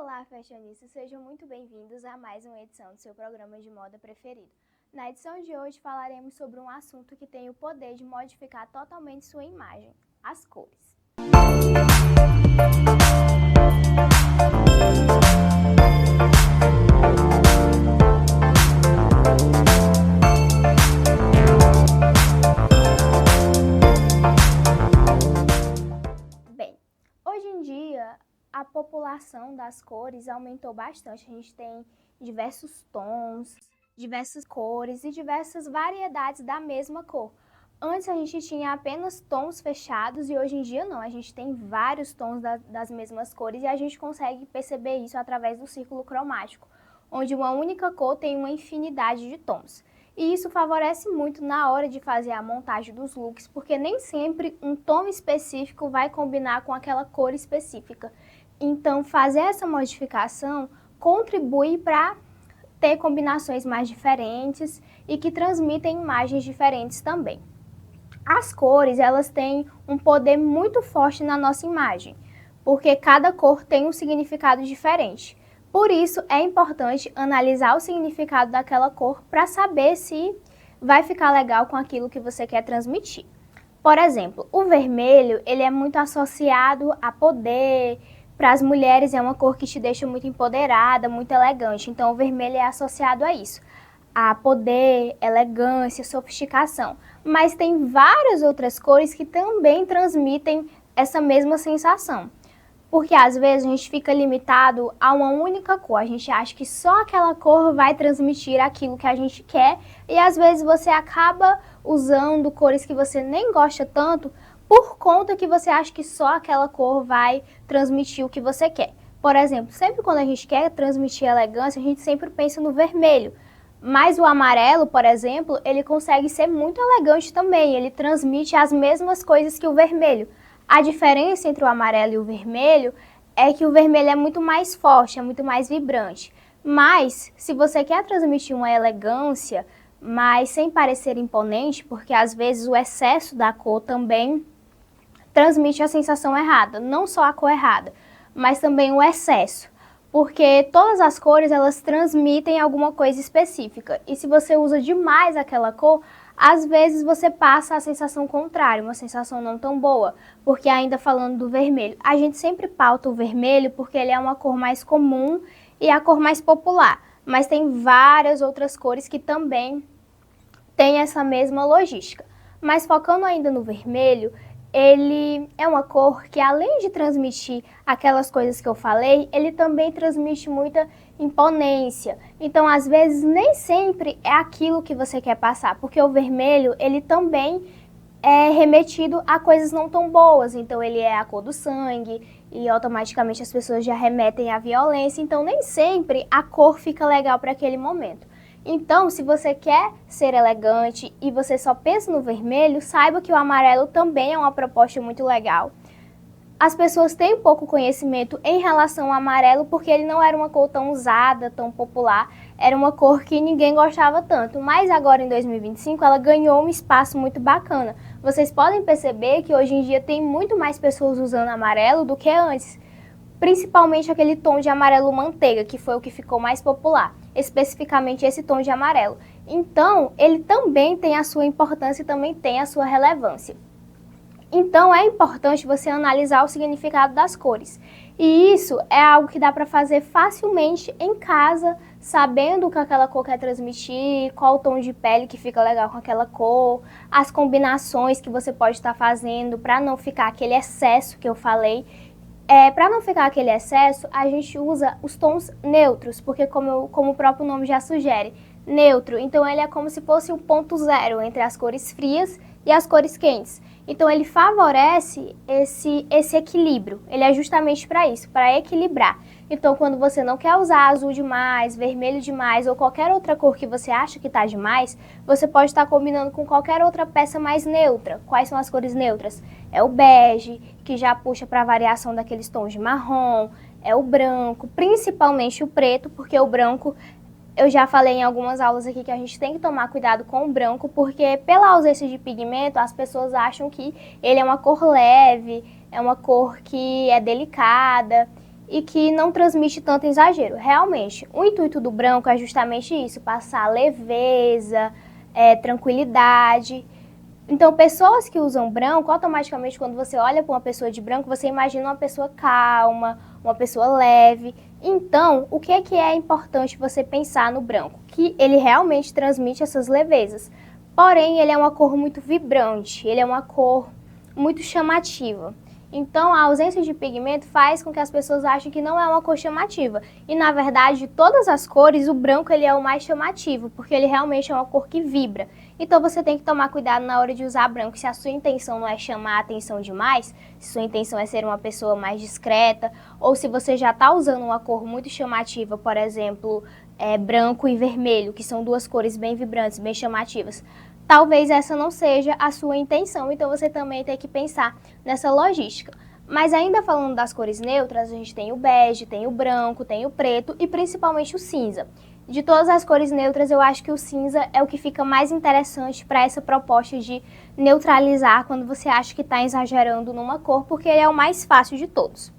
Olá, fashionistas! Sejam muito bem-vindos a mais uma edição do seu programa de moda preferido. Na edição de hoje falaremos sobre um assunto que tem o poder de modificar totalmente sua imagem, as cores. Bem, hoje em dia a população das cores aumentou bastante. A gente tem diversos tons, diversas cores e diversas variedades da mesma cor. Antes a gente tinha apenas tons fechados e hoje em dia não, a gente tem vários tons das mesmas cores e a gente consegue perceber isso através do círculo cromático, onde uma única cor tem uma infinidade de tons. E isso favorece muito na hora de fazer a montagem dos looks, porque nem sempre um tom específico vai combinar com aquela cor específica. Então, fazer essa modificação contribui para ter combinações mais diferentes e que transmitem imagens diferentes também. As cores, elas têm um poder muito forte na nossa imagem, porque cada cor tem um significado diferente. Por isso, é importante analisar o significado daquela cor para saber se vai ficar legal com aquilo que você quer transmitir. Por exemplo, o vermelho, ele é muito associado a poder. Para as mulheres é uma cor que te deixa muito empoderada, muito elegante. Então, o vermelho é associado a isso, a poder, elegância, sofisticação. Mas tem várias outras cores que também transmitem essa mesma sensação. Porque às vezes a gente fica limitado a uma única cor. A gente acha que só aquela cor vai transmitir aquilo que a gente quer. E às vezes você acaba usando cores que você nem gosta tanto por conta que você acha que só aquela cor vai transmitir o que você quer. Por exemplo, sempre quando a gente quer transmitir elegância, a gente sempre pensa no vermelho. Mas o amarelo, por exemplo, ele consegue ser muito elegante também. Ele transmite as mesmas coisas que o vermelho. A diferença entre o amarelo e o vermelho é que o vermelho é muito mais forte, é muito mais vibrante. Mas, se você quer transmitir uma elegância, mas sem parecer imponente, porque às vezes o excesso da cor também transmite a sensação errada, não só a cor errada, mas também o excesso. Porque todas as cores, elas transmitem alguma coisa específica. E se você usa demais aquela cor, às vezes você passa a sensação contrária, uma sensação não tão boa. Porque ainda falando do vermelho, a gente sempre pauta o vermelho porque ele é uma cor mais comum e a cor mais popular. Mas tem várias outras cores que também têm essa mesma logística. Mas focando ainda no vermelho, ele é uma cor que, além de transmitir aquelas coisas que eu falei, ele também transmite muita imponência. Então, às vezes, nem sempre é aquilo que você quer passar, porque o vermelho, ele também é remetido a coisas não tão boas. Então, ele é a cor do sangue e automaticamente as pessoas já remetem à violência. Então, nem sempre a cor fica legal para aquele momento. Então, se você quer ser elegante e você só pensa no vermelho, saiba que o amarelo também é uma proposta muito legal. As pessoas têm pouco conhecimento em relação ao amarelo porque ele não era uma cor tão usada, tão popular, era uma cor que ninguém gostava tanto. Mas agora em 2025 ela ganhou um espaço muito bacana. Vocês podem perceber que hoje em dia tem muito mais pessoas usando amarelo do que antes. Principalmente aquele tom de amarelo manteiga, que foi o que ficou mais popular, especificamente esse tom de amarelo. Então, ele também tem a sua importância e também tem a sua relevância. Então, é importante você analisar o significado das cores. E isso é algo que dá para fazer facilmente em casa, sabendo o que aquela cor quer transmitir, qual o tom de pele que fica legal com aquela cor, as combinações que você pode estar fazendo para não ficar aquele excesso que eu falei. Para não ficar aquele excesso, a gente usa os tons neutros, porque como o próprio nome já sugere, neutro. Então ele é como se fosse um ponto zero entre as cores frias e as cores quentes. Então ele favorece esse equilíbrio, ele é justamente para isso, para equilibrar. Então quando você não quer usar azul demais, vermelho demais ou qualquer outra cor que você acha que está demais, você pode estar combinando com qualquer outra peça mais neutra. Quais são as cores neutras? É o bege, que já puxa para a variação daqueles tons de marrom, é o branco, principalmente o preto, porque o branco, eu já falei em algumas aulas aqui que a gente tem que tomar cuidado com o branco, porque pela ausência de pigmento, as pessoas acham que ele é uma cor leve, é uma cor que é delicada. e que não transmite tanto exagero. Realmente, o intuito do branco é justamente isso, passar leveza, tranquilidade. Então, pessoas que usam branco, automaticamente quando você olha para uma pessoa de branco, você imagina uma pessoa calma, uma pessoa leve. Então, o que é importante você pensar no branco? Que ele realmente transmite essas levezas. Porém, ele é uma cor muito vibrante, ele é uma cor muito chamativa. Então, a ausência de pigmento faz com que as pessoas achem que não é uma cor chamativa. E, na verdade, de todas as cores, o branco ele é o mais chamativo, porque ele realmente é uma cor que vibra. Então, você tem que tomar cuidado na hora de usar branco. Se a sua intenção não é chamar a atenção demais, se sua intenção é ser uma pessoa mais discreta, ou se você já está usando uma cor muito chamativa, por exemplo, branco e vermelho, que são duas cores bem vibrantes, bem chamativas, talvez essa não seja a sua intenção, então você também tem que pensar nessa logística. Mas ainda falando das cores neutras, a gente tem o bege, tem o branco, tem o preto e principalmente o cinza. De todas as cores neutras, eu acho que o cinza é o que fica mais interessante para essa proposta de neutralizar quando você acha que está exagerando numa cor, porque ele é o mais fácil de todos.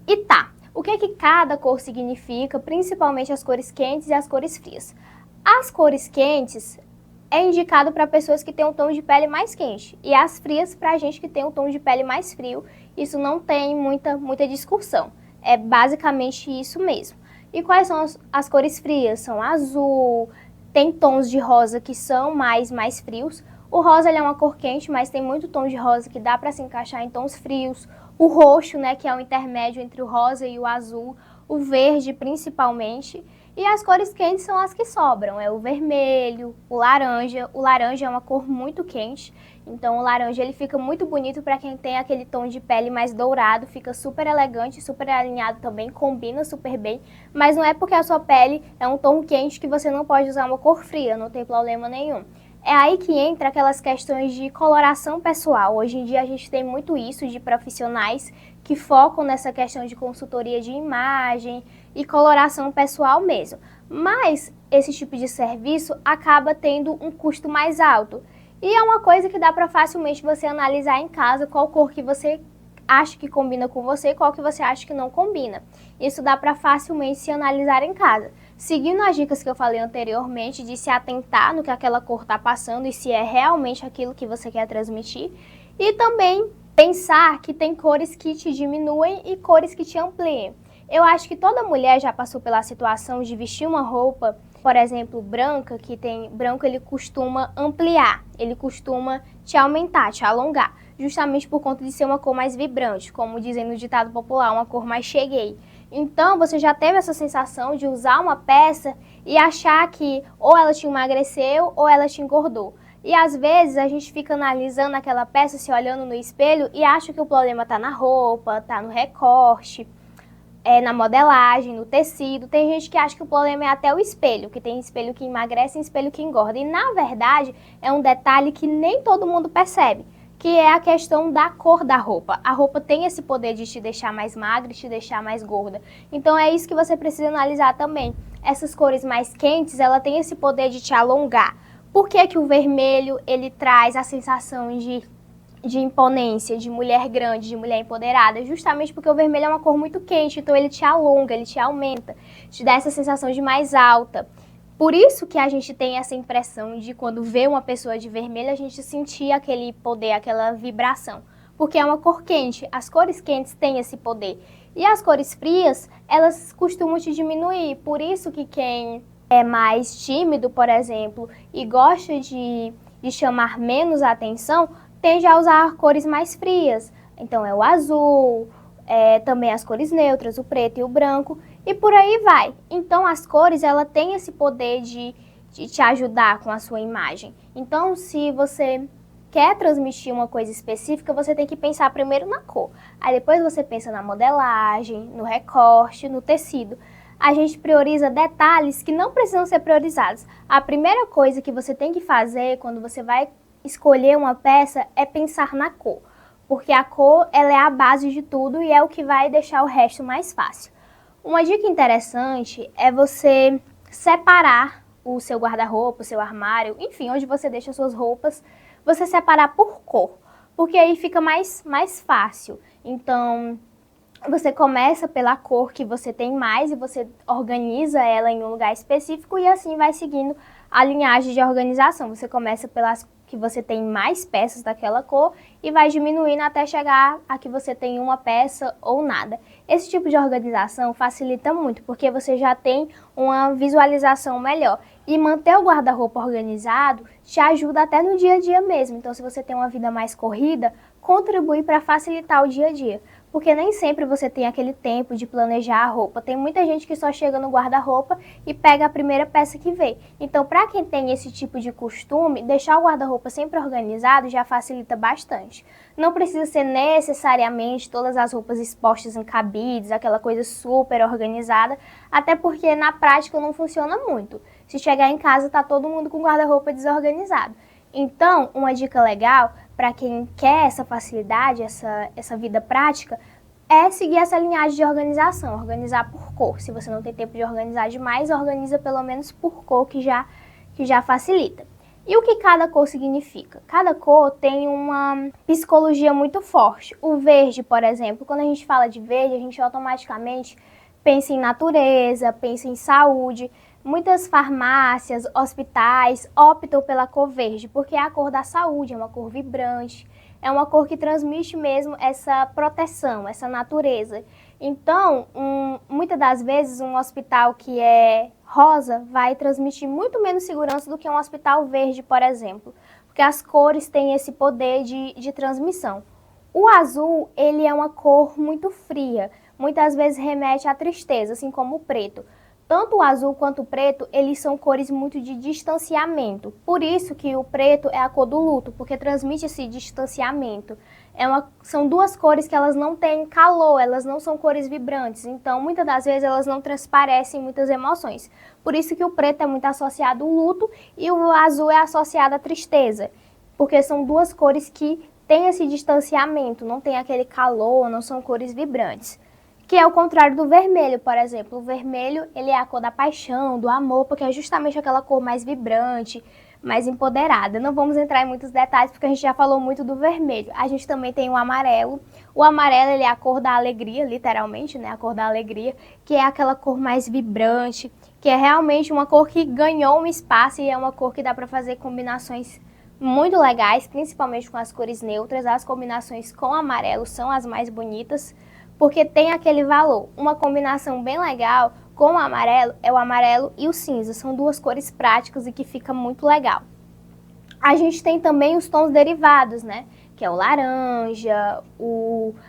E tá, o que cada cor significa, principalmente as cores quentes e as cores frias? As cores quentes é indicado para pessoas que têm um tom de pele mais quente e as frias para a gente que tem um tom de pele mais frio. Isso não tem muita discussão, é basicamente isso mesmo. E quais são as cores frias? São azul, tem tons de rosa que são mais frios. O rosa ele é uma cor quente, mas tem muito tom de rosa que dá para se encaixar em tons frios. O roxo, né, que é o intermédio entre o rosa e o azul. O verde principalmente. E as cores quentes são as que sobram, é o vermelho, o laranja. O laranja é uma cor muito quente, então o laranja ele fica muito bonito para quem tem aquele tom de pele mais dourado, fica super elegante, super alinhado também, combina super bem, mas não é porque a sua pele é um tom quente que você não pode usar uma cor fria, não tem problema nenhum. É aí que entra aquelas questões de coloração pessoal. Hoje em dia a gente tem muito isso de profissionais que focam nessa questão de consultoria de imagem e coloração pessoal mesmo. Mas esse tipo de serviço acaba tendo um custo mais alto. E é uma coisa que dá para facilmente você analisar em casa qual cor que você acha que combina com você e qual que você acha que não combina. Isso dá para facilmente se analisar em casa. Seguindo as dicas que eu falei anteriormente, de se atentar no que aquela cor está passando e se é realmente aquilo que você quer transmitir. E também pensar que tem cores que te diminuem e cores que te ampliem. Eu acho que toda mulher já passou pela situação de vestir uma roupa, por exemplo, branca, que tem branco ele costuma ampliar, ele costuma te aumentar, te alongar, justamente por conta de ser uma cor mais vibrante, como dizem no ditado popular, uma cor mais cheguei. Então, você já teve essa sensação de usar uma peça e achar que ou ela te emagreceu ou ela te engordou. E às vezes a gente fica analisando aquela peça, se olhando no espelho e acha que o problema está na roupa, está no recorte, na modelagem, no tecido. Tem gente que acha que o problema é até o espelho, que tem espelho que emagrece e espelho que engorda. E na verdade é um detalhe que nem todo mundo percebe, que é a questão da cor da roupa. A roupa tem esse poder de te deixar mais magra e te deixar mais gorda. Então é isso que você precisa analisar também. Essas cores mais quentes, ela tem esse poder de te alongar. Por que que o vermelho, ele traz a sensação de imponência, de mulher grande, de mulher empoderada? Justamente porque o vermelho é uma cor muito quente, então ele te alonga, ele te aumenta, te dá essa sensação de mais alta. Por isso que a gente tem essa impressão de quando vê uma pessoa de vermelho, a gente sentir aquele poder, aquela vibração. Porque é uma cor quente, as cores quentes têm esse poder. E as cores frias, elas costumam te diminuir. Por isso que quem é mais tímido, por exemplo, e gosta de chamar menos a atenção, tende a usar cores mais frias. Então é o azul, também as cores neutras, o preto e o branco, e por aí vai. Então as cores, ela tem esse poder de te ajudar com a sua imagem. Então se você quer transmitir uma coisa específica, você tem que pensar primeiro na cor. Aí depois você pensa na modelagem, no recorte, no tecido. A gente prioriza detalhes que não precisam ser priorizados. A primeira coisa que você tem que fazer quando você vai escolher uma peça é pensar na cor. Porque a cor, ela é a base de tudo e é o que vai deixar o resto mais fácil. Uma dica interessante é você separar o seu guarda-roupa, o seu armário, enfim, onde você deixa suas roupas, você separar por cor, porque aí fica mais fácil. Então, Você começa pela cor que você tem mais e você organiza ela em um lugar específico e assim vai seguindo a linhagem de organização. Você começa pelas que você tem mais peças daquela cor e vai diminuindo até chegar a que você tem uma peça ou nada. Esse tipo de organização facilita muito, porque você já tem uma visualização melhor. E manter o guarda-roupa organizado te ajuda até no dia a dia mesmo. Então, se você tem uma vida mais corrida, contribui para facilitar o dia a dia. Porque nem sempre você tem aquele tempo de planejar a roupa. Tem muita gente que só chega no guarda-roupa e pega a primeira peça que vê. Então, para quem tem esse tipo de costume, deixar o guarda-roupa sempre organizado já facilita bastante. Não precisa ser necessariamente todas as roupas expostas em cabides, aquela coisa super organizada, até porque na prática não funciona muito. Se chegar em casa, tá todo mundo com o guarda-roupa desorganizado. Então, uma dica legal para quem quer essa facilidade, essa vida prática, é seguir essa linhagem de organização, organizar por cor. Se você não tem tempo de organizar demais, organiza pelo menos por cor, que já facilita. E o que cada cor significa? Cada cor tem uma psicologia muito forte. O verde, por exemplo, quando a gente fala de verde, a gente automaticamente pensa em natureza, pensa em saúde. Muitas farmácias, hospitais optam pela cor verde, porque é a cor da saúde, é uma cor vibrante, é uma cor que transmite mesmo essa proteção, essa natureza. Então, muitas das vezes, um hospital que é rosa vai transmitir muito menos segurança do que um hospital verde, por exemplo, porque as cores têm esse poder de transmissão. O azul, ele é uma cor muito fria, muitas vezes remete à tristeza, assim como o preto. Tanto o azul quanto o preto, eles são cores muito de distanciamento. Por isso que o preto é a cor do luto, porque transmite esse distanciamento. São duas cores que elas não têm calor, elas não são cores vibrantes. Então, muitas das vezes, elas não transparecem muitas emoções. Por isso que o preto é muito associado ao luto e o azul é associado à tristeza. Porque são duas cores que têm esse distanciamento, não tem aquele calor, não são cores vibrantes. Que é o contrário do vermelho, por exemplo. O vermelho, ele é a cor da paixão, do amor, porque é justamente aquela cor mais vibrante, mais empoderada. Não vamos entrar em muitos detalhes, porque a gente já falou muito do vermelho. A gente também tem o amarelo. O amarelo, ele é a cor da alegria, literalmente, né? A cor da alegria, que é aquela cor mais vibrante, que é realmente uma cor que ganhou um espaço e é uma cor que dá para fazer combinações muito legais, principalmente com as cores neutras. As combinações com amarelo são as mais bonitas, porque tem aquele valor. Uma combinação bem legal com o amarelo é o amarelo e o cinza. São duas cores práticas e que fica muito legal. A gente tem também os tons derivados, né? Que é o laranja,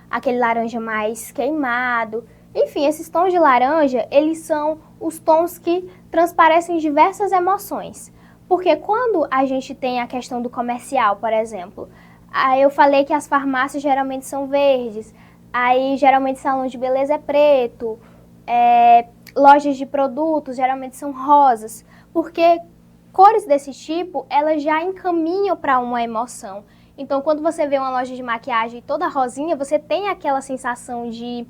aquele laranja mais queimado. Enfim, esses tons de laranja, eles são os tons que transparecem diversas emoções. Porque quando a gente tem a questão do comercial, por exemplo, eu falei que as farmácias geralmente são verdes, aí geralmente salão de beleza é preto, lojas de produtos geralmente são rosas, porque cores desse tipo, elas já encaminham para uma emoção. Então, quando você vê uma loja de maquiagem toda rosinha, você tem aquela sensação de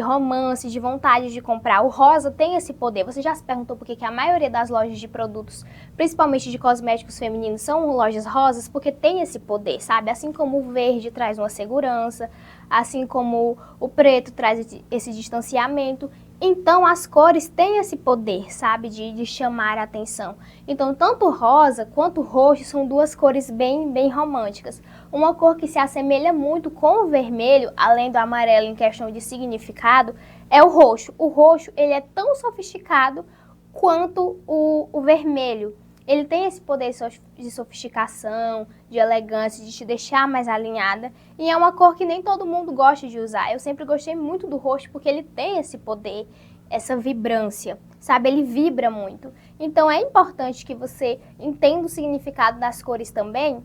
romance, de vontade de comprar. O rosa tem esse poder. Você já se perguntou por que a maioria das lojas de produtos, principalmente de cosméticos femininos, são lojas rosas? Porque tem esse poder, sabe? Assim como o verde traz uma segurança, assim como o preto traz esse distanciamento. Então, as cores têm esse poder, sabe, de chamar a atenção. Então, tanto o rosa quanto o roxo são duas cores bem românticas. Uma cor que se assemelha muito com o vermelho, além do amarelo em questão de significado, é o roxo. O roxo, ele é tão sofisticado quanto o vermelho. Ele tem esse poder de sofisticação, de elegância, de te deixar mais alinhada. E é uma cor que nem todo mundo gosta de usar. Eu sempre gostei muito do roxo porque ele tem esse poder, essa vibrância, sabe? Ele vibra muito. Então é importante que você entenda o significado das cores também,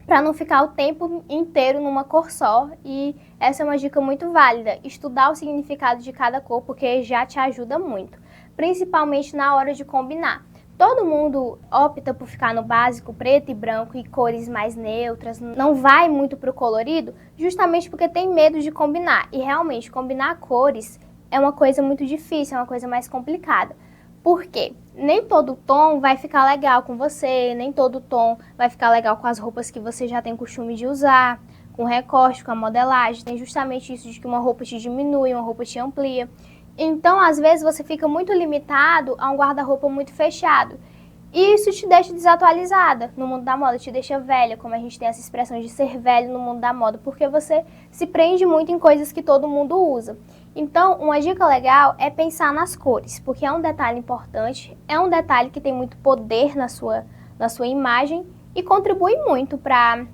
para não ficar o tempo inteiro numa cor só. E essa é uma dica muito válida, estudar o significado de cada cor, porque já te ajuda muito, principalmente na hora de combinar. Todo mundo opta por ficar no básico preto e branco e cores mais neutras, não vai muito pro colorido, justamente porque tem medo de combinar. E realmente, combinar cores é uma coisa muito difícil, é uma coisa mais complicada. Por quê? Nem todo tom vai ficar legal com você, nem todo tom vai ficar legal com as roupas que você já tem costume de usar, com recorte, com a modelagem. Tem justamente isso de que uma roupa te diminui, uma roupa te amplia. Então, às vezes, você fica muito limitado a um guarda-roupa muito fechado. E isso te deixa desatualizada no mundo da moda, te deixa velha, como a gente tem essa expressão de ser velho no mundo da moda, porque você se prende muito em coisas que todo mundo usa. Então, uma dica legal é pensar nas cores, porque é um detalhe importante, é um detalhe que tem muito poder na sua imagem e contribui muito para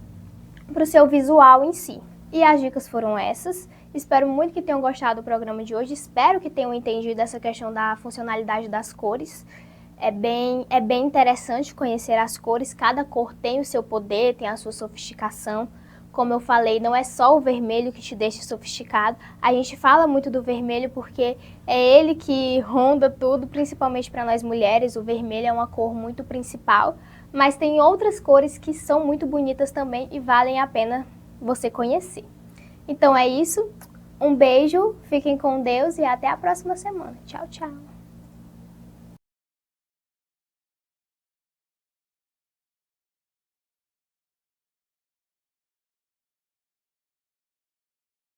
o seu visual em si. E as dicas foram essas. Espero muito que tenham gostado do programa de hoje, espero que tenham entendido essa questão da funcionalidade das cores. É bem interessante conhecer as cores, cada cor tem o seu poder, tem a sua sofisticação. Como eu falei, não é só o vermelho que te deixa sofisticado. A gente fala muito do vermelho porque é ele que ronda tudo, principalmente para nós mulheres. O vermelho é uma cor muito principal, mas tem outras cores que são muito bonitas também e valem a pena você conhecer. Então é isso, um beijo, fiquem com Deus e até a próxima semana. Tchau, tchau!